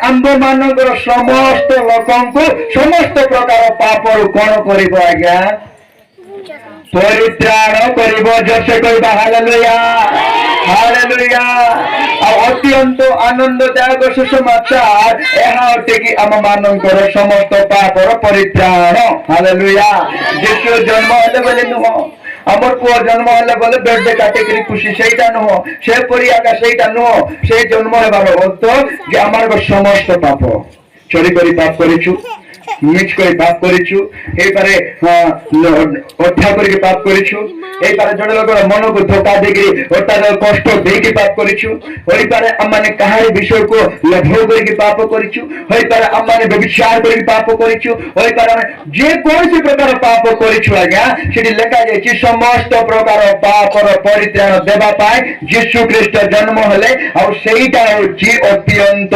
आंब मानकर समस्त लोक समस्त प्रकार पापरु कौन करिब आज्ञा परित्राण करिब जसे कहबा हालेलुया हालेलुया। अत्यंत आनंददायक सुसमाचार ଏହା ଅଟେ କି ଆମ ମାନଙ୍କର ସମସ୍ତ ପାପର ପରିତ୍ରାଣ ହାଲେଲୁୟା। ଯୀଶୁ ଜନ୍ମ ହେଲେ ବୋଲି ନୁହଁ আমার পুଅ জন্ম হলে বলে বেডে কাটিকি খুশি সেইটা নুহ সে পরিয়াকা সেইটা নুহ সেই জন্ম হেবার অর্থ যে আমার সমস্ত পাপ চুরি করে পাপ করেছু মিছ করে পাপ করেছু এইবারে হত্যা করে পাপ করেছু এইবারে জনে লোক মনকু ধোকা ଦେଇକି অর্থাৎ কষ্ট ଦେଇକି পাপ করেছু হইপারে আমমানে কাহারি বিষয়କୁ লোভ କରିକି পাপ করেছু হইপারে আমমানে ব্যভিচার କରିକି পাপ করেছু হইপারে ଆମେ যে কৌଣସି প্রকার পাপ করেছু আজ্ঞା সেটি লেখা ଯାଇଛି সমস্ত প্রকার পাপর পরিত্রাণ দেবা পাই যীশু খ্রিস্ট জন্ম হলে ଆଉ ସେଇଟା ହେଉଛି ଅତ୍ୟନ୍ତ